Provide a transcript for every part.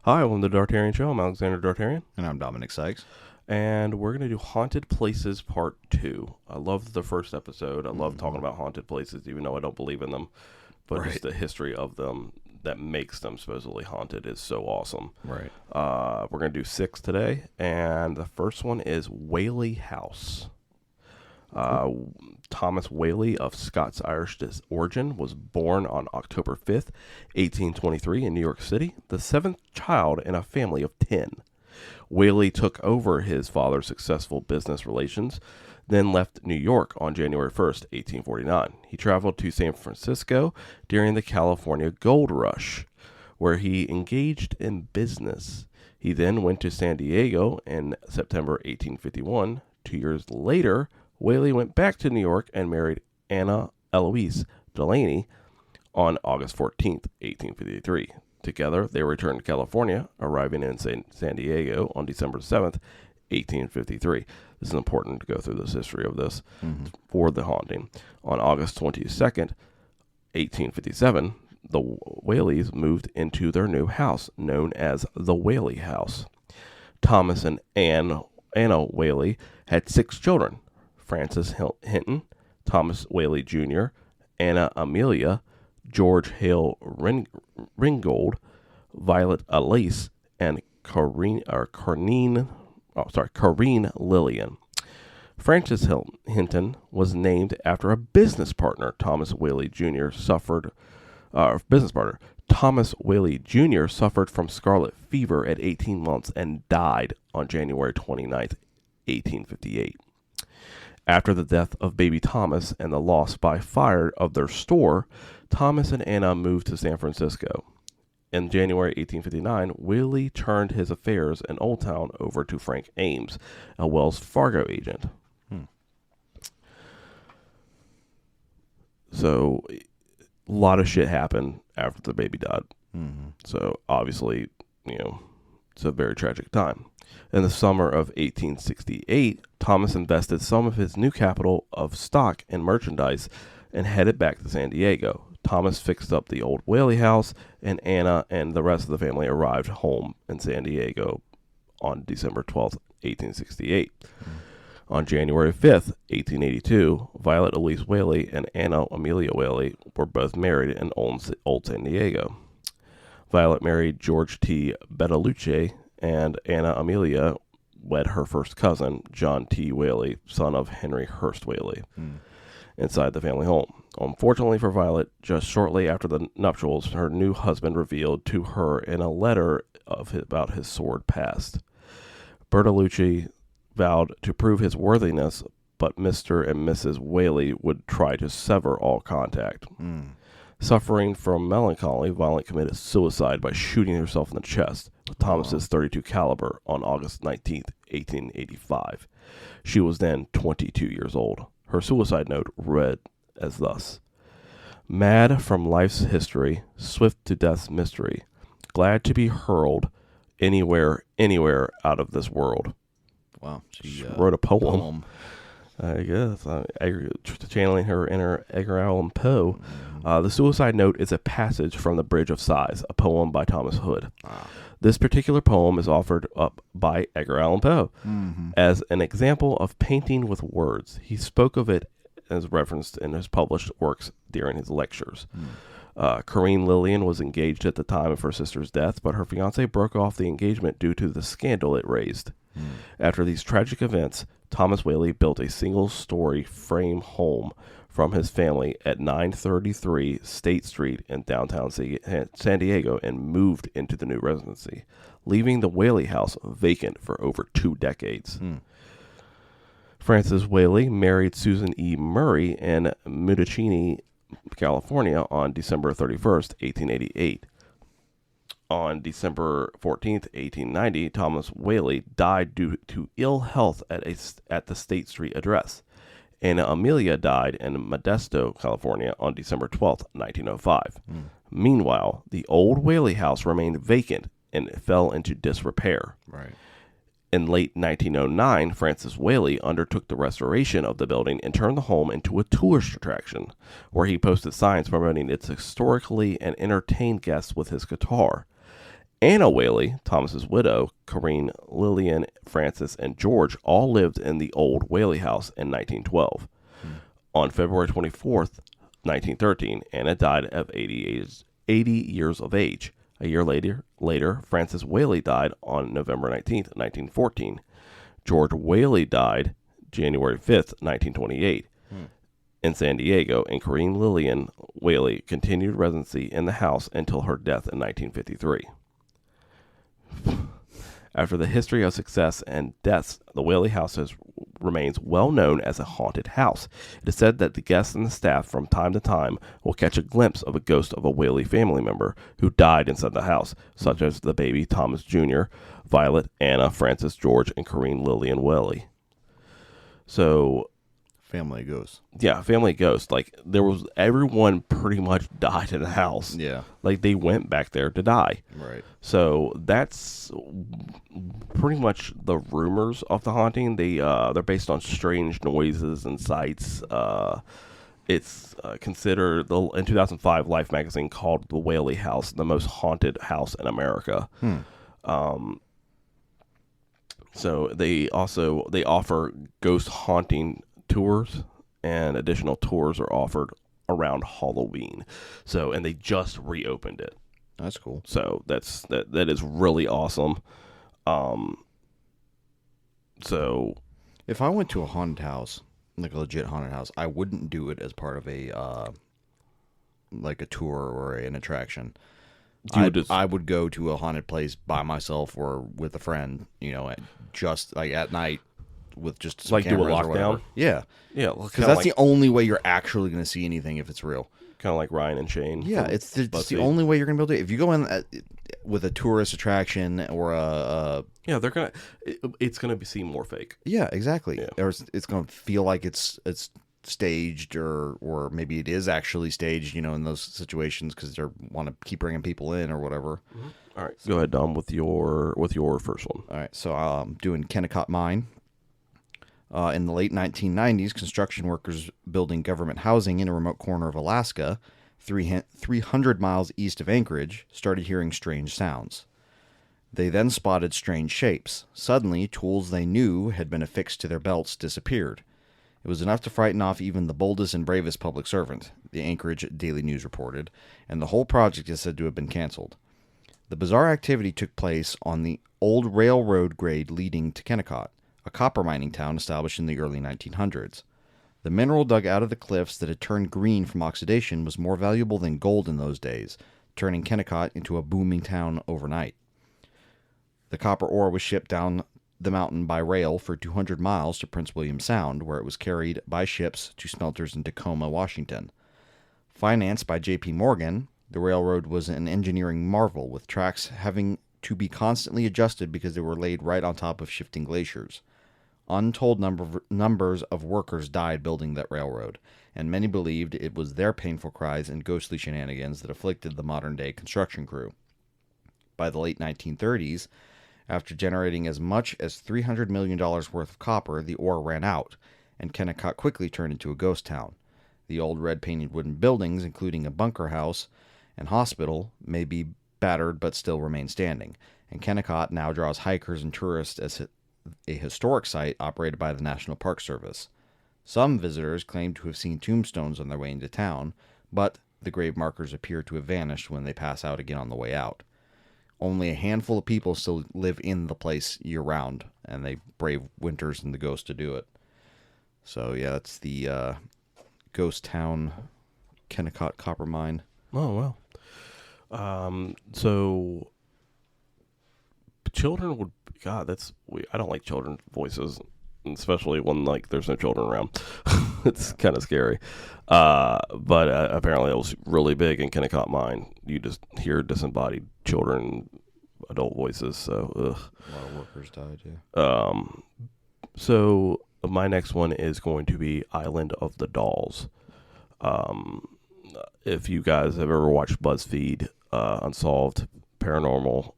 Hi, welcome to the Dartarian Show. I'm Alexander Dartarian. And I'm Dominic Sykes. And we're going to do Haunted Places Part 2. I loved the first episode. I love talking about haunted places, even though I don't believe in them. But just the history of them that makes them supposedly haunted is so awesome. Right. We're going to do 6 today. And the first one is Whaley House. Thomas Whaley of Scots-Irish origin was born on October 5th, 1823 in New York City, the seventh child in a family of 10. Whaley took over his father's successful business relations, then left New York on January 1st, 1849. He traveled to San Francisco during the California Gold Rush, where he engaged in business. He then went to San Diego in September 1851. 2 years later, Whaley went back to New York and married Anna Eloise Delaney on August 14th, 1853. Together, they returned to California, arriving in San Diego on December 7th, 1853. This is important to go through this history of this for the haunting. On August 22nd, 1857, the Whaleys moved into their new house, known as the Whaley House. Thomas and Anna Whaley had 6 children: Francis Hinton, Thomas Whaley Jr., Anna Amelia, George Hale Ringgold, Violet Elise, and Corrine Lillian. Francis Hinton was named after a business partner. Thomas Whaley Jr. suffered from scarlet fever at 18 months and died on January 29th, 1858. After the death of baby Thomas and the loss by fire of their store, Thomas and Anna moved to San Francisco. In January 1859, Whaley turned his affairs in Old Town over to Frank Ames, a Wells Fargo agent. So, a lot of shit happened after the baby died. So, obviously, it's a very tragic time. In the summer of 1868, Thomas invested some of his new capital of stock in merchandise and headed back to San Diego. Thomas fixed up the old Whaley house, and Anna and the rest of the family arrived home in San Diego on December 12th, 1868. On January 5th, 1882, Violet Elise Whaley and Anna Amelia Whaley were both married in old San Diego. Violet married George T. Bettalucci, and Anna Amelia wed her first cousin, John T. Whaley, son of Henry Hurst Whaley, inside the family home. Unfortunately for Violet, just shortly after the nuptials, her new husband revealed to her in a letter about his sordid past. Bertolucci vowed to prove his worthiness, but Mr. and Mrs. Whaley would try to sever all contact. Suffering from melancholy, Violet committed suicide by shooting herself in the chest with Thomas's .32 caliber on August 19th, 1885. She was then 22 years old. Her suicide note read as thus: "Mad from life's history, swift to death's mystery, glad to be hurled anywhere out of this world." Wow. She wrote a poem. I guess, channeling her inner Edgar Allan Poe. The suicide note is a passage from The Bridge of Sighs, a poem by Thomas Hood. This particular poem is offered up by Edgar Allan Poe as an example of painting with words. He spoke of it as referenced in his published works during his lectures. Corrine Lillian was engaged at the time of her sister's death, but her fiance broke off the engagement due to the scandal it raised. After these tragic events, Thomas Whaley built a single-story frame home from his family at 933 State Street in downtown San Diego and moved into the new residency, leaving the Whaley house vacant for over 2 decades. Francis Whaley married Susan E. Murray in Mendocino, California on December 31st, 1888. On December 14th, 1890, Thomas Whaley died due to ill health at the State Street address. Anna Amelia died in Modesto, California on December 12th, 1905. Meanwhile, the old Whaley house remained vacant and fell into disrepair. In late 1909, Francis Whaley undertook the restoration of the building and turned the home into a tourist attraction, where he posted signs promoting its historically and entertained guests with his guitar. Anna Whaley, Thomas's widow, Corinne, Lillian, Francis, and George all lived in the old Whaley House in 1912. On February 24th, 1913, Anna died of 80 years of age. A year later, Francis Whaley died on November 19th, 1914. George Whaley died January 5th, 1928. In San Diego, and Corinne Lillian Whaley continued residency in the house until her death in 1953. After the history of success and deaths, the Whaley House remains well known as a haunted house. It is said that the guests and the staff from time to time will catch a glimpse of a ghost of a Whaley family member who died inside the house, such as the baby Thomas Jr., Violet, Anna, Francis, George, and Corinne Lillian Whaley. So... family ghost. Yeah, family ghost. Like, everyone pretty much died in the house. Yeah. Like, they went back there to die. Right. So that's pretty much the rumors of the haunting. They're based on strange noises and sights. It's considered, in 2005, Life magazine called the Whaley House the most haunted house in America. So they offer ghost haunting tours, and additional tours are offered around Halloween. So, and they just reopened it. That's cool. So that is really awesome. So if I went to a haunted house, like a legit haunted house, I wouldn't do it as part of a like a tour or an attraction. I would go to a haunted place by myself or with a friend, just like at night with just some like do a cameras or whatever. lockdown. Yeah. Because that's the only way you're actually going to see anything if it's real. Kind of like Ryan and Shane. Yeah, it's the only way you're going to be able to. If you go in with a tourist attraction or it's gonna seem more fake. Yeah, exactly. Yeah. Or it's going to feel like it's staged, or maybe it is actually staged. In those situations because they want to keep bringing people in or whatever. Mm-hmm. All right, go ahead, Dom, with your first one. All right, so I'm doing Kennecott Mine. In the late 1990s, construction workers building government housing in a remote corner of Alaska, 300 miles east of Anchorage, started hearing strange sounds. They then spotted strange shapes. Suddenly, tools they knew had been affixed to their belts disappeared. It was enough to frighten off even the boldest and bravest public servant, the Anchorage Daily News reported, and the whole project is said to have been canceled. The bizarre activity took place on the old railroad grade leading to Kennecott, a copper mining town established in the early 1900s. The mineral dug out of the cliffs that had turned green from oxidation was more valuable than gold in those days, turning Kennecott into a booming town overnight. The copper ore was shipped down the mountain by rail for 200 miles to Prince William Sound, where it was carried by ships to smelters in Tacoma, Washington. Financed by J.P. Morgan, the railroad was an engineering marvel, with tracks having to be constantly adjusted because they were laid right on top of shifting glaciers. Untold numbers of workers died building that railroad, and many believed it was their painful cries and ghostly shenanigans that afflicted the modern-day construction crew. By the late 1930s, after generating as much as $300 million worth of copper, the ore ran out, and Kennecott quickly turned into a ghost town. The old red-painted wooden buildings, including a bunker house and hospital, may be battered but still remain standing, and Kennecott now draws hikers and tourists as a historic site operated by the National Park Service. Some visitors claim to have seen tombstones on their way into town, but the grave markers appear to have vanished when they pass out again on the way out. Only a handful of people still live in the place year-round, and they brave winters and the ghost to do it. So, yeah, that's the ghost town Kennecott copper mine. Oh, wow. So, children would... God, I don't like children's voices, especially when, there's no children around. It's kind of scary. But apparently it was really big in Kennecott Mine. You just hear disembodied children, adult voices, so, ugh. A lot of workers died, yeah. So, my next one is going to be Island of the Dolls. If you guys have ever watched BuzzFeed, Unsolved, Paranormal,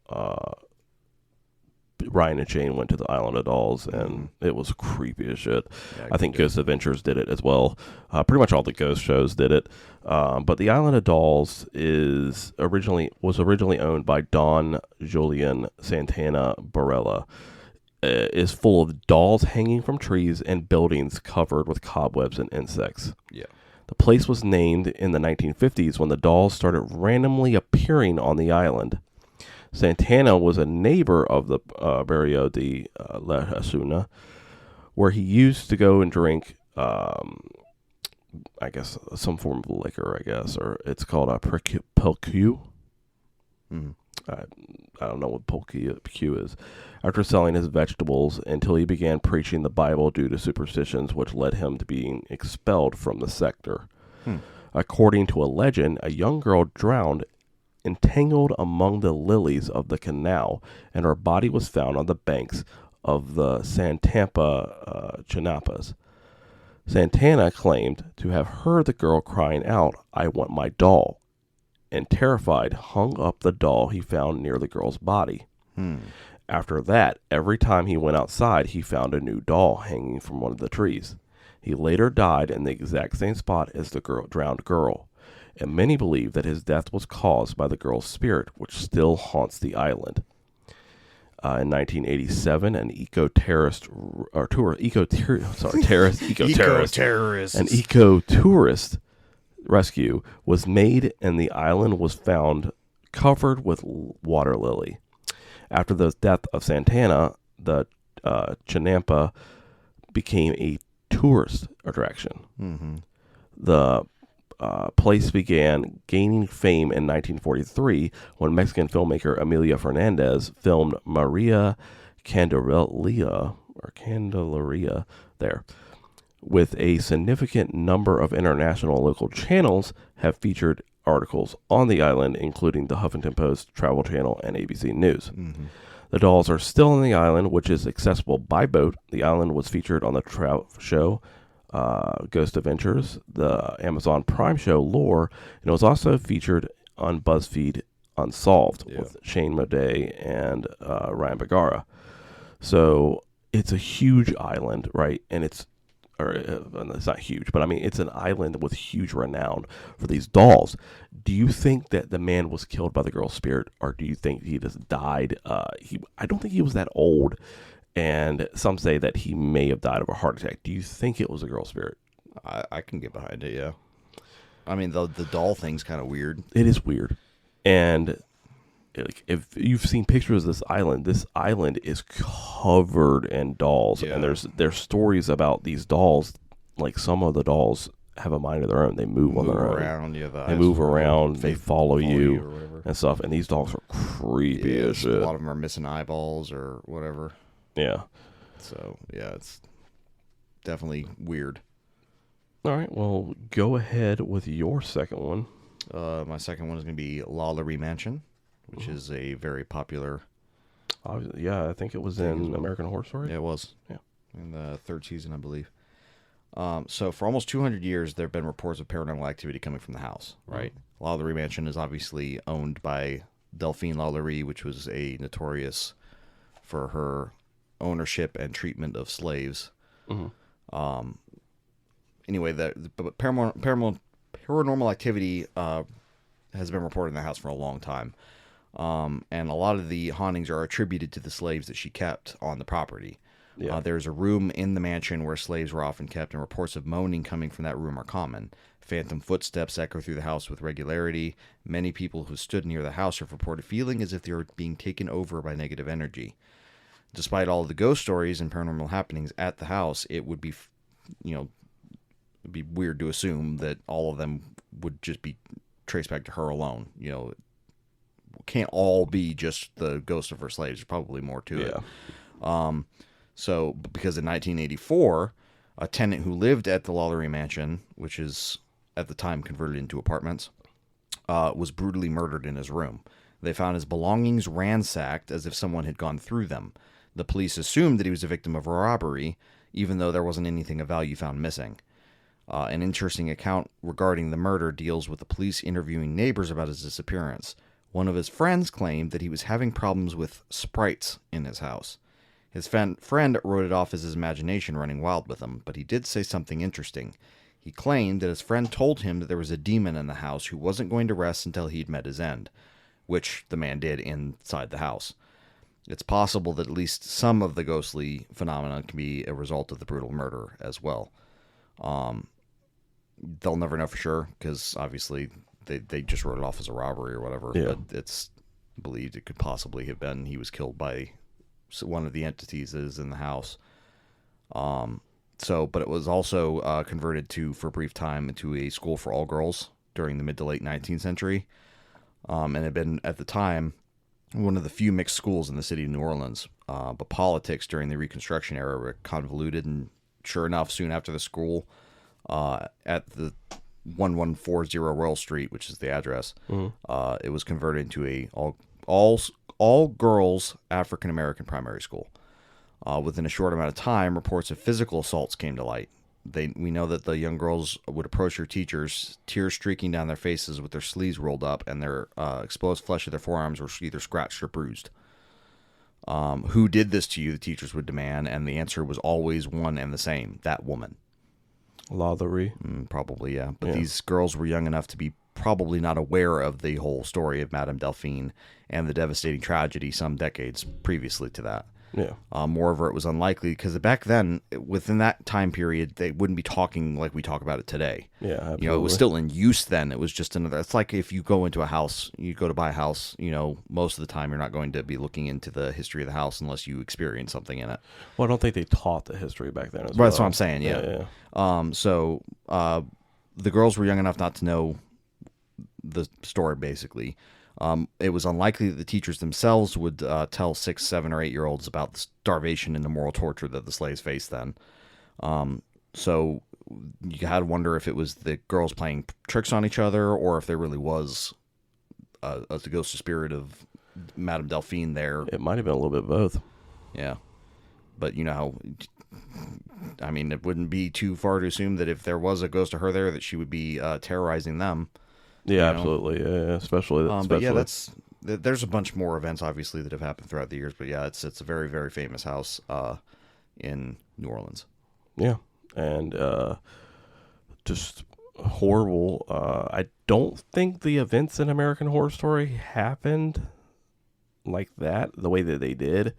Ryan and Shane went to the Island of Dolls, and it was creepy as shit. Yeah, I think Ghost Adventures did it as well. Pretty much all the ghost shows did it. But the Island of Dolls was originally owned by Don Julian Santana Barella. Is full of dolls hanging from trees and buildings covered with cobwebs and insects. Yeah. The place was named in the 1950s when the dolls started randomly appearing on the island. Santana was a neighbor of the Barrio de La Hasuna, where he used to go and drink, I guess, some form of liquor, or it's called a pulque. I don't know what pulque is. After selling his vegetables until he began preaching the Bible due to superstitions, which led him to being expelled from the sector. According to a legend, a young girl drowned entangled among the lilies of the canal, and her body was found on the banks of the Santampa Chinapas. Santana claimed to have heard the girl crying out, "I want my doll," and terrified, hung up the doll he found near the girl's body. After that, every time he went outside, he found a new doll hanging from one of the trees. He later died in the exact same spot as the drowned girl, and many believe that his death was caused by the girl's spirit, which still haunts the island. In 1987, an eco-tourist rescue was made, and the island was found covered with water lily. After the death of Santana, the Chinampa became a tourist attraction. The place began gaining fame in 1943 when Mexican filmmaker Emilia Fernandez filmed Maria Candelaria there. With a significant number of international and local channels have featured articles on the island, including the Huffington Post, Travel Channel, and ABC News. The dolls are still on the island, which is accessible by boat. The island was featured on the travel show Ghost Adventures, the Amazon Prime show Lore, and it was also featured on BuzzFeed Unsolved with Shane Modet and Ryan Bergara. So it's a huge island, right? And it's not huge, but I mean, it's an island with huge renown for these dolls. Do you think that the man was killed by the girl's spirit, or do you think he just died? I don't think he was that old, and some say that he may have died of a heart attack. Do you think it was a girl's spirit? I can get behind it, yeah. I mean, the doll thing's kind of weird. It is weird, and if you've seen pictures of this island is covered in dolls, and there's stories about these dolls. Like, some of the dolls have a mind of their own. They move on their own. They move around. They follow you and stuff. And these dogs are creepy as shit. A lot of them are missing eyeballs or whatever. Yeah. So yeah, it's definitely weird. All right. Well, go ahead with your second one. My second one is going to be Lalaurie Mansion, which is a very popular. Yeah, I think it was in American Horror Story. Yeah, it was. Yeah, in the third season, I believe. So for almost 200 years, there have been reports of paranormal activity coming from the house. Right, Lalaurie Mansion is obviously owned by Delphine Lalaurie, which was a notorious for her ownership and treatment of slaves. Anyway, but paranormal activity has been reported in the house for a long time. And a lot of the hauntings are attributed to the slaves that she kept on the property. Yeah. There's a room in the mansion where slaves were often kept, and reports of moaning coming from that room are common. Phantom footsteps echo through the house with regularity. Many people who stood near the house have reported feeling as if they were being taken over by negative energy. Despite all of the ghost stories and paranormal happenings at the house, it would be, it'd be weird to assume that all of them would just be traced back to her alone. Can't all be just the ghost of her slaves. There's probably more to it. So, because in 1984, a tenant who lived at the Lalaurie Mansion, which is at the time converted into apartments, was brutally murdered in his room. They found his belongings ransacked as if someone had gone through them. The police assumed that he was a victim of a robbery, even though there wasn't anything of value found missing. An interesting account regarding the murder deals with the police interviewing neighbors about his disappearance. One of his friends claimed that he was having problems with sprites in his house. His friend wrote it off as his imagination running wild with him, but he did say something interesting. He claimed that his friend told him that there was a demon in the house who wasn't going to rest until he'd met his end, which the man did inside the house. It's possible that at least some of the ghostly phenomenon can be a result of the brutal murder as well. They'll never know for sure, because obviously they just wrote it off as a robbery or whatever, Yeah. but it's believed it could possibly have been he was killed by one of the entities that is in the house. But it was also converted for a brief time, into a school for all girls during the mid to late 19th century. And had been, at the time, one of the few mixed schools in the city of New Orleans. But politics during the Reconstruction era were convoluted, and sure enough, soon after the school, at the 1140 Royal Street, which is the address, it was converted into a all girls African American primary school. Within a short amount of time, reports of physical assaults came to light. We know that the young girls would approach their teachers, tears streaking down their faces with their sleeves rolled up, and their exposed flesh of their forearms were either scratched or bruised. Who did this to you, the teachers would demand, and the answer was always one and the same: that woman. Lathery. Probably, yeah. But these girls were young enough to be probably not aware of the whole story of Madame Delphine and the devastating tragedy some decades previously to that. Yeah. Moreover, it was unlikely because back then, within that time period, they wouldn't be talking like we talk about it today. Yeah, absolutely. It was still in use then. It was just another. It's like if you go into a house, you go to buy a house. Most of the time, you're not going to be looking into the history of the house unless you experience something in it. Well, I don't think they taught the history back then as well. That's what I'm saying. Yeah. The girls were young enough not to know the story, basically. It was unlikely that the teachers themselves would tell 6, 7, or 8-year-olds about the starvation and the moral torture that the slaves faced then. So you had to wonder if it was the girls playing tricks on each other, or if there really was a ghost spirit of Madame Delphine there. It might have been a little bit of both. Yeah. But it wouldn't be too far to assume that if there was a ghost of her there, that she would be terrorizing them. Yeah, absolutely. Yeah, especially. But yeah, there's a bunch more events obviously that have happened throughout the years. But yeah, it's a very, very famous house in New Orleans. Yeah, and just horrible. I don't think the events in American Horror Story happened like that, the way that they did.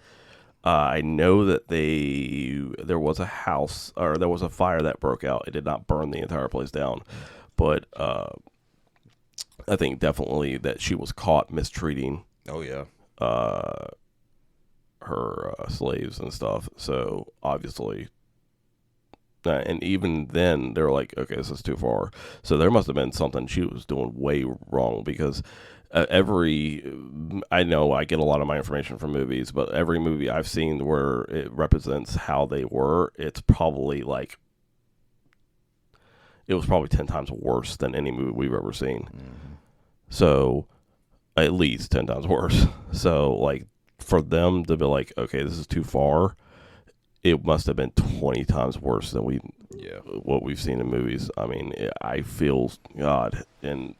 I know that there was a house, or there was a fire that broke out. It did not burn the entire place down, but I think definitely that she was caught mistreating. Oh yeah. Her slaves and stuff. So obviously, and even then they were like, okay, this is too far. So there must have been something she was doing way wrong, because I know I get a lot of my information from movies, but every movie I've seen where it represents how they were, it was probably 10 times worse than any movie we've ever seen. Mm-hmm. So at least 10 times worse. So for them to be like, okay, this is too far, it must have been 20 times worse than what we've seen in movies. I mean, I feel God, and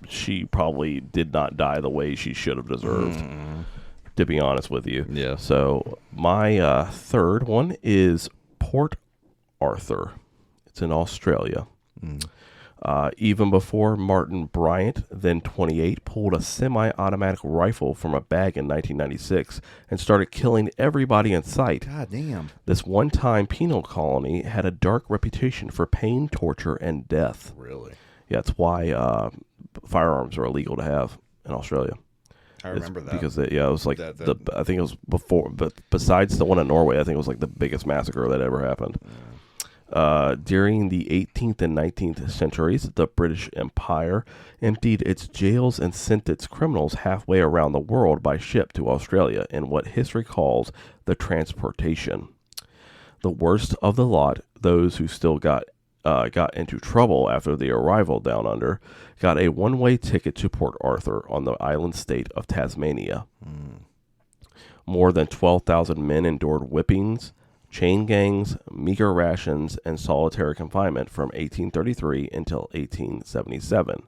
she probably did not die the way she should have deserved, to be honest with you. Yeah. So my third one is Port Arthur. It's in Australia. Even before Martin Bryant, then 28, pulled a semi-automatic rifle from a bag in 1996 and started killing everybody in sight. God damn. This one-time penal colony had a dark reputation for pain, torture, and death. Really? Yeah, that's why firearms are illegal to have in Australia. I remember that. Because it was like I think it was before, but besides the one in Norway, I think it was like the biggest massacre that ever happened. During the 18th and 19th centuries, the British Empire emptied its jails and sent its criminals halfway around the world by ship to Australia in what history calls the transportation. The worst of the lot, those who still got into trouble after the arrival down under, got a one-way ticket to Port Arthur on the island state of Tasmania. More than 12,000 men endured whippings, chain gangs, meager rations, and solitary confinement from 1833 until 1877,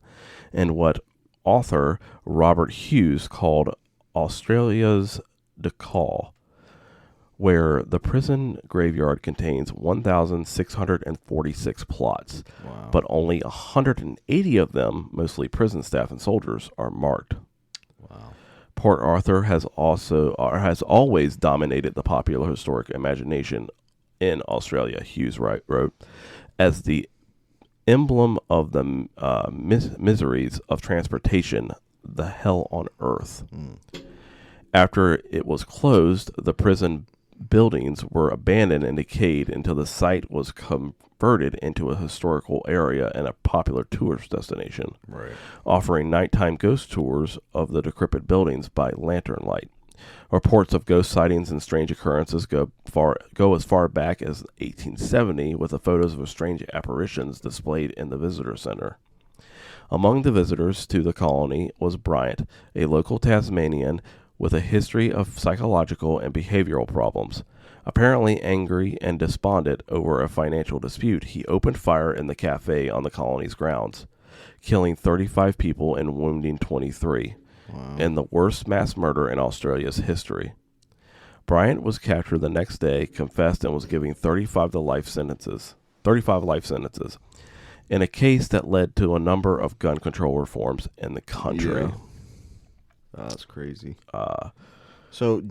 in what author Robert Hughes called Australia's Decal, where the prison graveyard contains 1,646 plots, Wow. but only 180 of them, mostly prison staff and soldiers, are marked. Wow. Port Arthur has always dominated the popular historic imagination in Australia, Hughes wrote, as the emblem of the miseries of transportation, the hell on earth. After it was closed, the prison buildings were abandoned and decayed until the site was converted into a historical area and a popular tourist destination, Right. offering nighttime ghost tours of the decrepit buildings by lantern light. Reports of ghost sightings and strange occurrences go as far back as 1870, with the photos of strange apparitions displayed in the visitor center. Among the visitors to the colony was Bryant, a local Tasmanian with a history of psychological and behavioral problems. Apparently angry and despondent over a financial dispute, he opened fire in the cafe on the colony's grounds, killing 35 people and wounding 23. Wow. In the worst mass murder in Australia's history. Bryant was captured the next day, confessed, and was given 35 life sentences in a case that led to a number of gun control reforms in the country. Yeah. That's crazy. So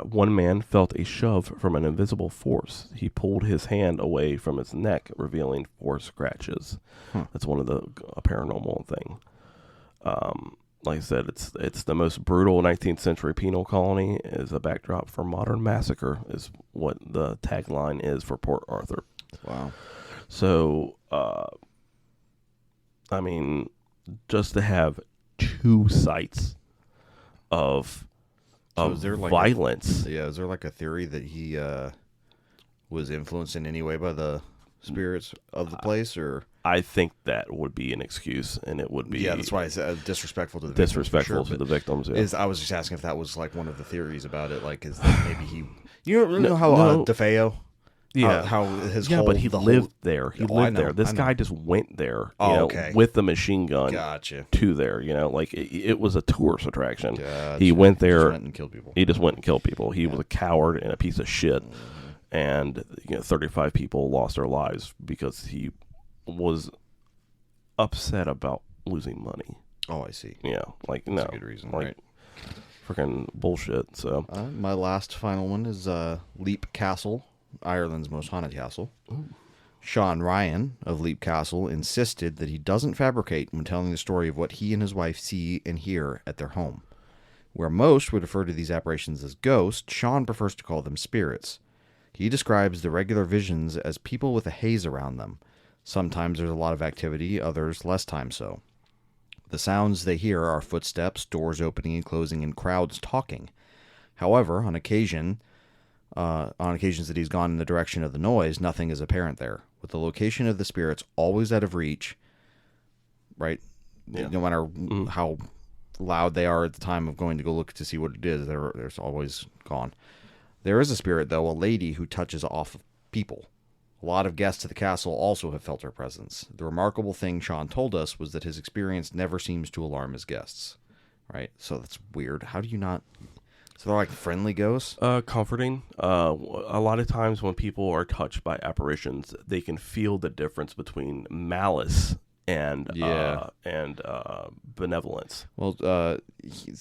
one man felt a shove from an invisible force. He pulled his hand away from his neck, revealing 4 scratches. That's one of the paranormal thing. Like I said, it's the most brutal 19th century penal colony is a backdrop for modern massacre is what the tagline is for Port Arthur. Wow. So, I mean, just to have 2 sites of is there like violence. Is there like a theory that he was influenced in any way by the spirits of the place, or? I think that would be an excuse, and it would be... Yeah, that's why it's disrespectful to the disrespectful victims, to the victims, yeah. I was just asking if that was like one of the theories about it, like is that maybe he... You know how DeFeo? Yeah. How his yeah, whole... but he lived there. He Oh, I lived know, there. This I know. guy just went there, okay. with the machine gun Gotcha. to there, like it was a tourist attraction. Gotcha. He went there. Just went and killed people. He just went and killed people. He was a coward and a piece of shit. And 35 people lost their lives because he was upset about losing money. Oh, I see. Yeah, like That's no, a good reason, like right? freaking bullshit. So my last final one is Leap Castle, Ireland's most haunted castle. Ooh. Sean Ryan of Leap Castle insisted that he doesn't fabricate when telling the story of what he and his wife see and hear at their home. Where most would refer to these apparitions as ghosts, Sean prefers to call them spirits. He describes the regular visions as people with a haze around them. Sometimes there's a lot of activity, others less time so. The sounds they hear are footsteps, doors opening and closing, and crowds talking. However, on occasions that he's gone in the direction of the noise, nothing is apparent there. With the location of the spirits always out of reach, right? Yeah. No matter how loud they are at the time of going to go look to see what it is, there's always gone. There is a spirit, though, a lady who touches off of people. A lot of guests to the castle also have felt her presence. The remarkable thing Sean told us was that his experience never seems to alarm his guests. Right? So that's weird. How do you not... So they're like friendly ghosts? Comforting. A lot of times when people are touched by apparitions, they can feel the difference between malice and benevolence. Well,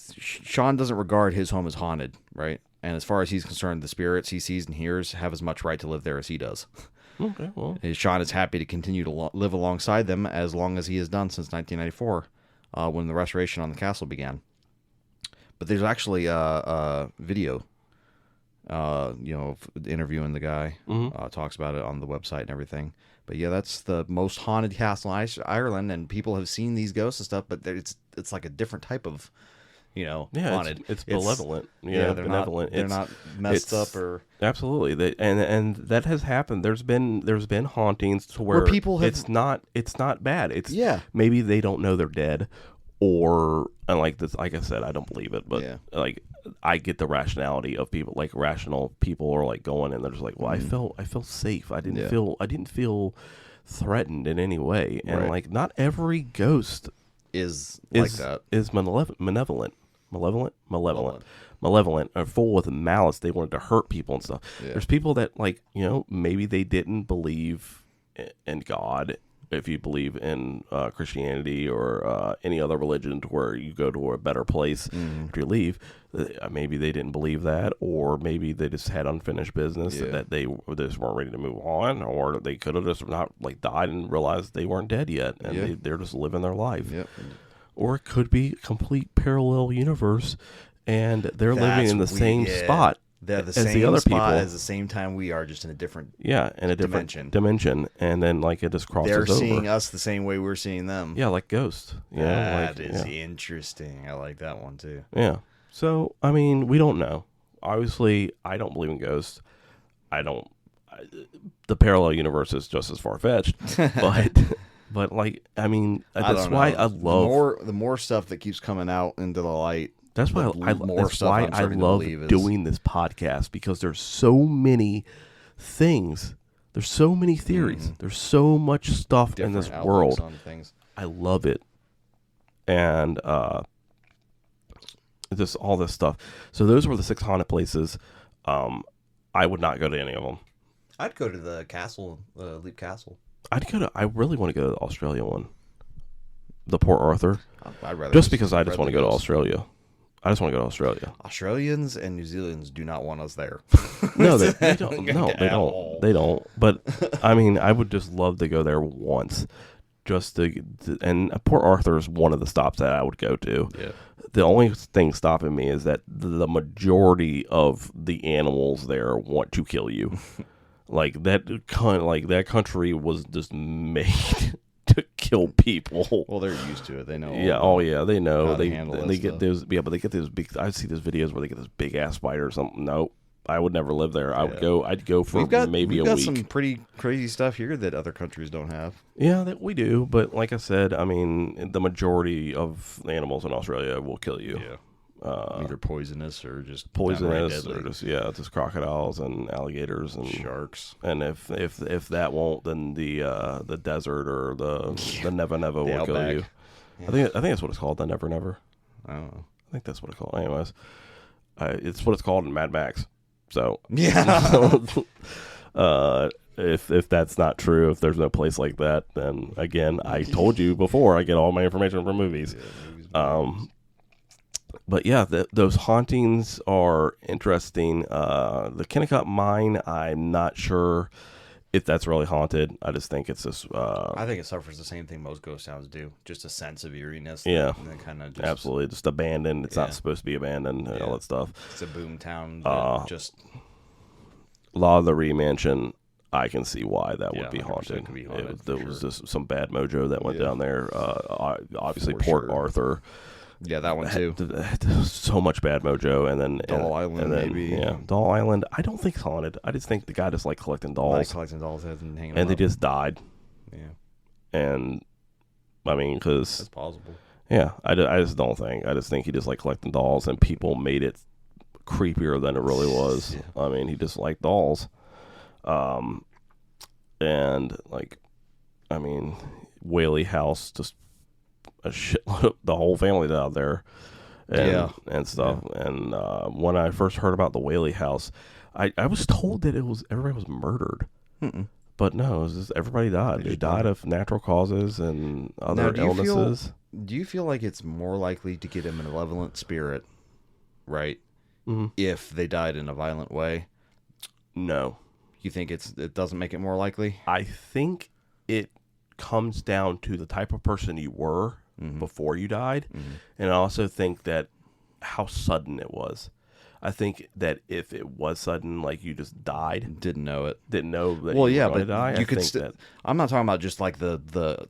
Sean doesn't regard his home as haunted, right? And as far as he's concerned, the spirits he sees and hears have as much right to live there as he does. Okay, well. Sean is happy to continue to live alongside them as long as he has done since 1994, when the restoration on the castle began. But there's actually a video, interviewing the guy, talks about it on the website and everything. But yeah, that's the most haunted castle in Ireland, and people have seen these ghosts and stuff, but it's like a different type of, haunted. It's malevolent. They're benevolent. They're not messed up or absolutely. And that has happened. There's been hauntings to where people have, it's not bad. It's maybe they don't know they're dead. Or, and like this, like I said, I don't believe it, but like I get the rationality of people, like rational people are like going and they're just like, well, I felt safe. I didn't feel threatened in any way. And Right. like, not every ghost Is like that. is malevolent, or full with malice. They wanted to hurt people and stuff. Yeah. There's people that, like, maybe they didn't believe in God. If you believe in Christianity or any other religion, to where you go to a better place after you leave, maybe they didn't believe that, or maybe they just had unfinished business that they just weren't ready to move on, or they could have just not like died and realized they weren't dead yet, and they're just living their life. Yep. Or it could be a complete parallel universe, and they're living in the same spot. They're the as same the other spot people. at the same time we are, just in a different in a different dimension, and then like it just crosses over. They're seeing us the same way we're seeing them. Yeah, like ghosts. That is interesting. I like that one too. Yeah. So, I mean, we don't know. Obviously, I don't believe in ghosts. The parallel universe is just as far-fetched. but like, I mean, that's why I love... The more stuff that keeps coming out into the light. That's why I love doing this podcast, because there's so many things. There's so many theories. There's so much stuff in this world. On things. I love it. And just all this stuff. So those were the 6 haunted places. I would not go to any of them. I'd go to the castle, Leap Castle. I really want to go to the Australia one. The Port Arthur. I'd rather just because I just want to go to Australia. I just want to go to Australia. Australians and New Zealanders do not want us there. No, they don't. No, they don't. They don't. But I mean, I would just love to go there once, just to. And Port Arthur is one of the stops that I would go to. Yeah. The only thing stopping me is that the majority of the animals there want to kill you. Like that country was just made to kill people. Well, they're used to it. They know. Yeah. Oh, yeah. They know. They get stuff. those. Yeah, but they get those big. I see those videos where they get this big ass spider or something. Nope. I would never live there. I would go. I'd go for maybe a week. We've got some pretty crazy stuff here that other countries don't have. Yeah, that we do. But like I said, I mean, the majority of the animals in Australia will kill you. Yeah. Either poisonous or just poisonous, or just crocodiles and alligators and sharks. And if that won't, then the desert or the Never Never will kill you. Yeah. I think that's what it's called, the Never Never. I don't know. I think that's what it's called. Anyways, it's what it's called in Mad Max. So yeah. If that's not true, if there's no place like that, then again, I told you before, I get all my information from movies. But yeah, those hauntings are interesting. The Kennecott Mine, I'm not sure if that's really haunted. I just think it's this. I think it suffers the same thing most ghost towns do. Just a sense of eeriness. Yeah, kind of absolutely, just abandoned. It's not supposed to be abandoned. And all that stuff. It's a boom town. Just La Mansion. I can see why that would be haunted. Could be haunted there was just some bad mojo that went down there. Obviously, Port Arthur. Yeah, that one too. So much bad mojo, and then Doll Island, maybe. Yeah, Doll Island. I don't think it's haunted. I just think the guy just liked collecting dolls. Heads and hanging. And they just died. Yeah. And I mean, because that's possible. Yeah, I just don't think. I just think he just liked collecting dolls, and people made it creepier than it really was. I mean, he just liked dolls. And like, I mean, Whaley House, just a shitload of the whole family out there, and stuff. Yeah. And when I first heard about the Whaley House, I was told that everybody was murdered. Mm-mm. But no, it was just everybody died. They died of natural causes and other illnesses. Do you feel like it's more likely to get a malevolent spirit, right? Mm-hmm. If they died in a violent way? No. You think it doesn't make it more likely? I think it comes down to the type of person you were before you died, and I also think that how sudden it was. I think that if it was sudden, like you just died, didn't know that you were going to die. You could. I'm not talking about just like the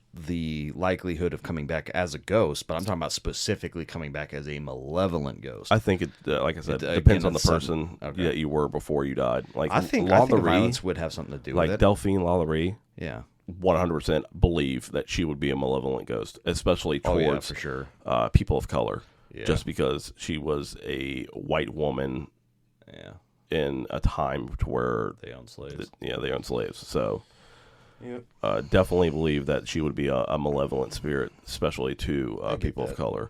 likelihood of coming back as a ghost, but I'm talking about specifically coming back as a malevolent ghost. I think it, like I said, depends on the person that you were before you died. Like I think violence would have something to do with it. Like Delphine Lalaurie. Yeah. 100% believe that she would be a malevolent ghost, especially towards for sure. People of color. Yeah. Just because she was a white woman in a time to where they owned slaves. They owned slaves. So, Definitely believe that she would be a malevolent spirit, especially to people of color.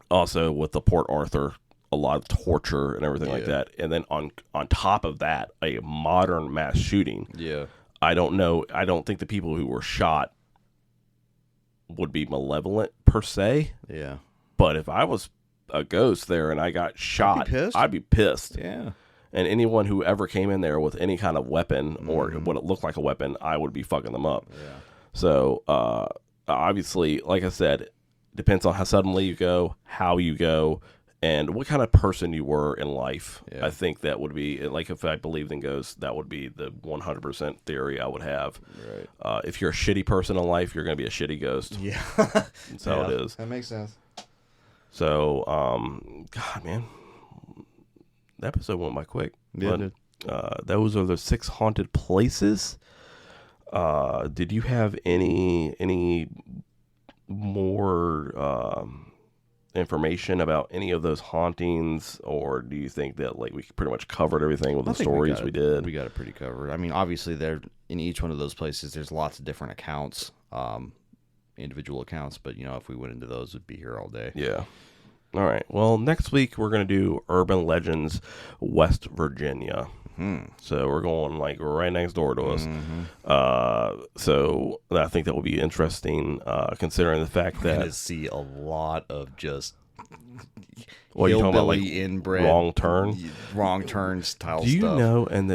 Also, with the Port Arthur, a lot of torture and everything like that. And then on top of that, a modern mass shooting. Yeah. I don't know. I don't think the people who were shot would be malevolent per se. Yeah. But if I was a ghost there and I got shot, I'd be pissed. Yeah. And anyone who ever came in there with any kind of weapon or what it looked like a weapon, I would be fucking them up. Yeah. So, obviously, like I said, depends on how suddenly you go, how you go, and what kind of person you were in life. Yeah. I think that would be, like, if I believed in ghosts, that would be the 100% theory I would have. Right. If you're a shitty person in life, you're going to be a shitty ghost. Yeah. That's how it is. That makes sense. So, God, man, the episode went by quick. Yeah, but, those are the 6 haunted places. Did you have any more information about any of those hauntings, or do you think that like we pretty much covered everything with the stories we did? We got it pretty covered. I mean, obviously, there in each one of those places, there's lots of different accounts, individual accounts. But if we went into those, we'd be here all day. Yeah. All right. Well, next week we're going to do Urban Legends, West Virginia. So we're going like right next door to us. So I think that will be interesting, considering the fact that we're gonna see a lot of just what you talking about, like inbred, wrong turn style. Do you stuff. know? And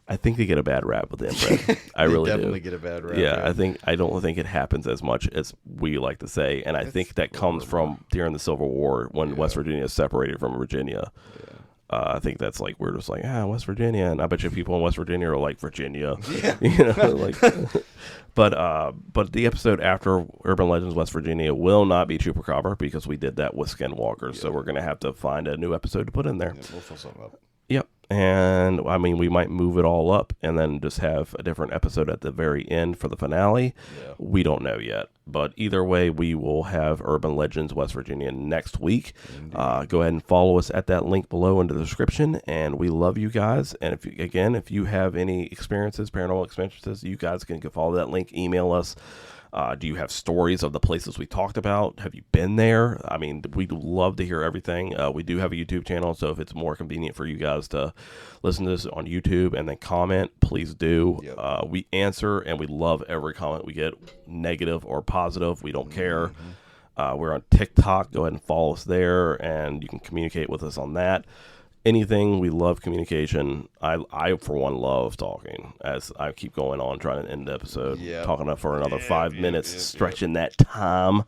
I think they get a bad rap with the inbred. I really definitely do. get a bad rap. Yeah, I don't think it happens as much as we like to say, and I think that comes from during the Civil War when West Virginia is separated from Virginia. Yeah. I think that's like we're just like West Virginia, and I bet you people in West Virginia are like Virginia. Yeah. Like. But the episode after Urban Legends West Virginia will not be Chupacabra because we did that with Skinwalkers, so we're gonna have to find a new episode to put in there. Yeah, we'll fill something up. Yep. And I mean, we might move it all up and then just have a different episode at the very end for the finale. Yeah. We don't know yet. But either way, we will have Urban Legends West Virginia next week. Go ahead and follow us at that link below in the description. And we love you guys. And if you have any experiences, paranormal experiences, you guys can follow that link, email us. Do you have stories of the places we talked about? Have you been there? I mean, we'd love to hear everything. We do have a YouTube channel, so if it's more convenient for you guys to listen to this on YouTube and then comment, please do. Yep. We answer, and we love every comment we get, negative or positive. We don't care. We're on TikTok. Go ahead and follow us there, and you can communicate with us on that. Anything, we love communication. I for one love talking. As I keep going on trying to end the episode, talking for another 5 minutes, stretching that time.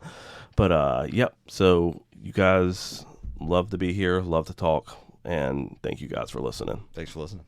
But so you guys love to be here, love to talk, and thank you guys for listening. Thanks for listening.